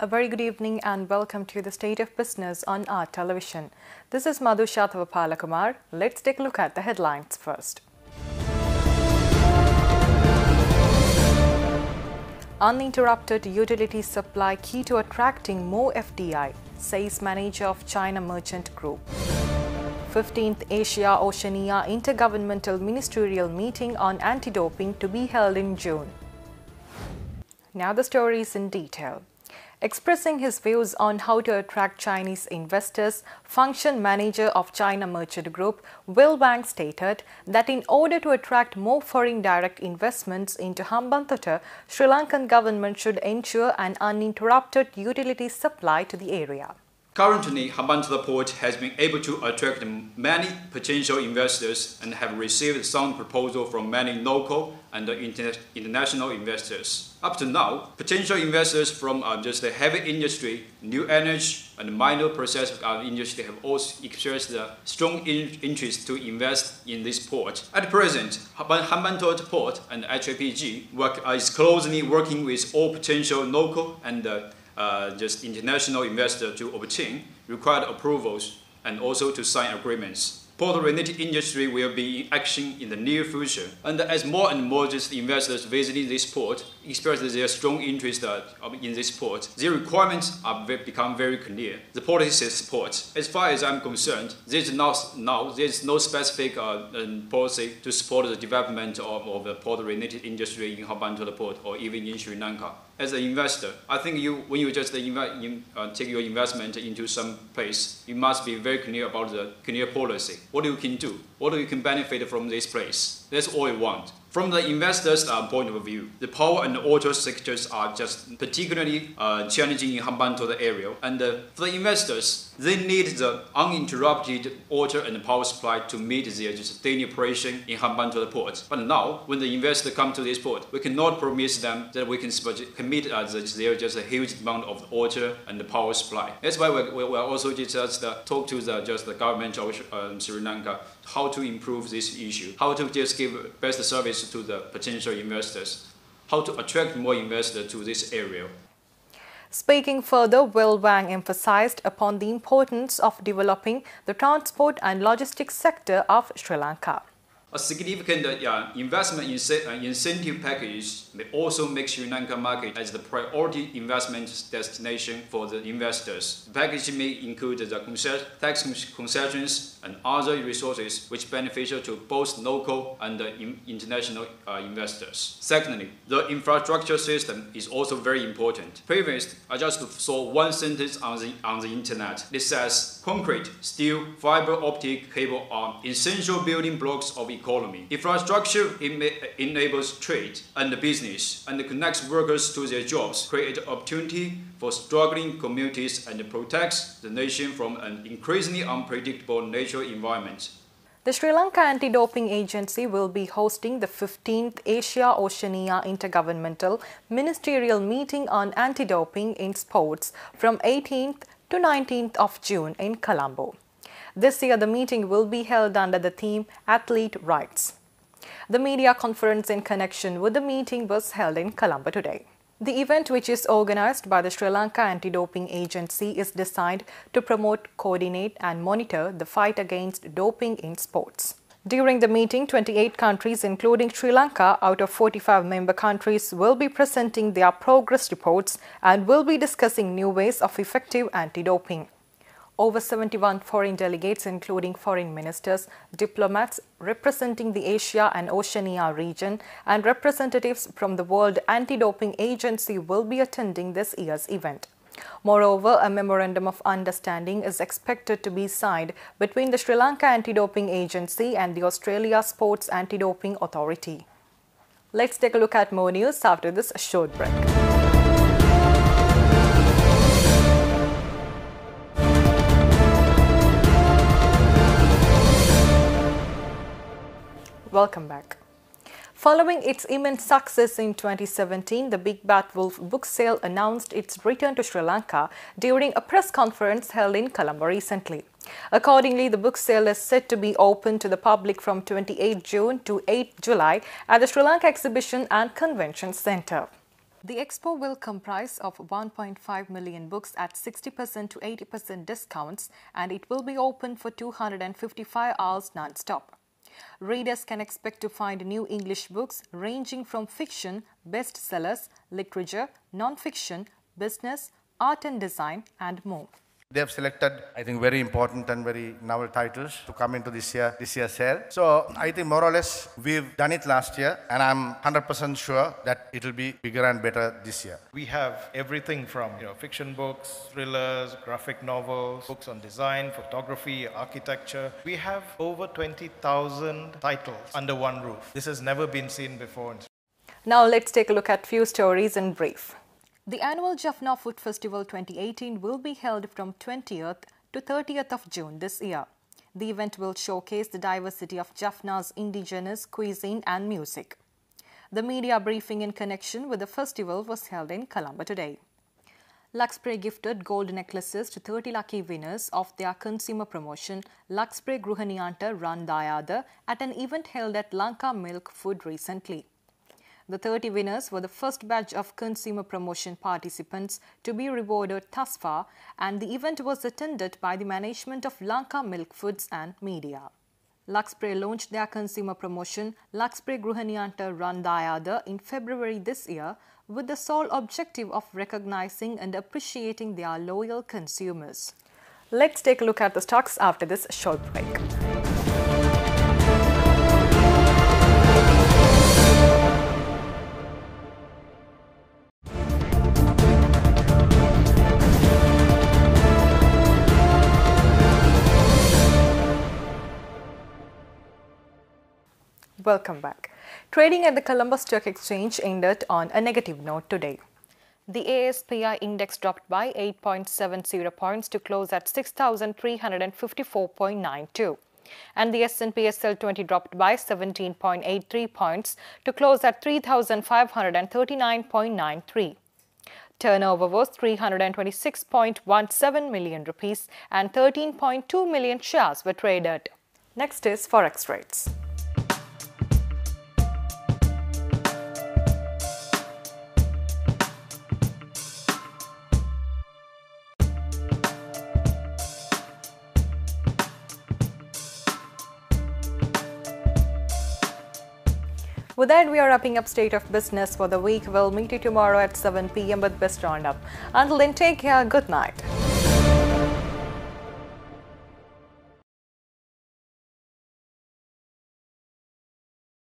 A very good evening and welcome to the State of Business on our television. This is Madhu Shathavapalakumar. Let's take a look at the headlines first. Uninterrupted utility supply key to attracting more FDI, says manager of China Merchant Group. 15th Asia-Oceania Intergovernmental Ministerial Meeting on Anti-Doping to be held in June. Now the stories in detail. Expressing his views on how to attract Chinese investors, function manager of China Merchant Group, Will Wang stated that in order to attract more foreign direct investments into Hambantota, Sri Lankan government should ensure an uninterrupted utility supply to the area. Currently, Hambantota Port has been able to attract many potential investors and have received sound proposals from many local and international investors. Up to now, potential investors from just the heavy industry, new energy, and minor process industry have also expressed a strong interest to invest in this port. At present, Hambantota Port and HAPG is closely working with all potential local and just international investors to obtain required approvals and also to sign agreements. Port-related industry will be in action in the near future, and as more and more just investors visiting this port express their strong interest in this port, their requirements are become very clear. The policy support. As far as I'm concerned, there's no specific policy to support the development of the port-related industry in Hambantota Port or even in Sri Lanka. As an investor, I think when you just take your investment into some place, you must be very clear about the clear policy. What you can do, what you can benefit from this place. That's all you want. From the investors' point of view, the power and water sectors are just particularly challenging in Hambantota area. And for the investors, they need the uninterrupted water and power supply to meet their just daily operation in Hambantota Port. But now, when the investors come to this port, we cannot promise them that we can meet their just a huge amount of water and the power supply. That's why we also just talk to the government of Sri Lanka how to improve this issue, how to just give best service to the potential investors, how to attract more investors to this area. Speaking further, Will Wang emphasized upon the importance of developing the transport and logistics sector of Sri Lanka. A significant investment incentive package may also make Sri Lanka market as the priority investment destination for the investors. The package may include the tax concessions and other resources which beneficial to both local and international investors. Secondly, the infrastructure system is also very important. Previously, I just saw one sentence on the internet. It says, concrete, steel, fiber optic cable are essential building blocks of economy. Infrastructure enables trade and business and connects workers to their jobs, create opportunity for struggling communities and protects the nation from an increasingly unpredictable natural environment. The Sri Lanka Anti-Doping Agency will be hosting the 15th Asia-Oceania Intergovernmental Ministerial Meeting on Anti-Doping in Sports from 18th to 19th of June in Colombo. This year, the meeting will be held under the theme Athlete Rights. The media conference in connection with the meeting was held in Colombo today. The event, which is organized by the Sri Lanka Anti-Doping Agency, is designed to promote, coordinate and monitor the fight against doping in sports. During the meeting, 28 countries, including Sri Lanka, out of 45 member countries, will be presenting their progress reports and will be discussing new ways of effective anti-doping. Over 71 foreign delegates, including foreign ministers, diplomats representing the Asia and Oceania region, and representatives from the World Anti-Doping Agency will be attending this year's event. Moreover, a memorandum of understanding is expected to be signed between the Sri Lanka Anti-Doping Agency and the Australia Sports Anti-Doping Authority. Let's take a look at more news after this short break. Welcome back. Following its immense success in 2017, the Big Bad Wolf book sale announced its return to Sri Lanka during a press conference held in Colombo recently. Accordingly, the book sale is set to be open to the public from 28 June to 8 July at the Sri Lanka Exhibition and Convention Centre. The expo will comprise of 1.5 million books at 60% to 80% discounts, and it will be open for 255 hours non-stop. Readers can expect to find new English books ranging from fiction, bestsellers, literature, non-fiction, business, art and design, and more. They have selected, I think, very important and very novel titles to come into this year's sale. So I think more or less we've done it last year, and I'm 100% sure that it will be bigger and better this year. We have everything from fiction books, thrillers, graphic novels, books on design, photography, architecture. We have over 20,000 titles under one roof. This has never been seen before. Now let's take a look at few stories in brief. The annual Jaffna Food Festival 2018 will be held from 20th to 30th of June this year. The event will showcase the diversity of Jaffna's indigenous cuisine and music. The media briefing in connection with the festival was held in Colombo today. Luxspray gifted gold necklaces to 30 lucky winners of their consumer promotion Luxspray Gruhaniyanta Run Dayada at an event held at Lanka Milk Food recently. The 30 winners were the first batch of consumer promotion participants to be rewarded thus far, and the event was attended by the management of Lanka Milk Foods and Media. Luxspray launched their consumer promotion Luxspray Gruhaniyanta Run Dayada in February this year with the sole objective of recognizing and appreciating their loyal consumers. Let's take a look at the stocks after this short break. Welcome back. Trading at the Colombo Stock Exchange ended on a negative note today. The ASPI index dropped by 8.70 points to close at 6,354.92. And the S&P SL20 dropped by 17.83 points to close at 3,539.93. Turnover was 326.17 million rupees and 13.2 million shares were traded. Next is Forex rates. With that, we are wrapping up State of Business for the week. We'll meet you tomorrow at 7 p.m. with Best Roundup. Until then, take care. Good night.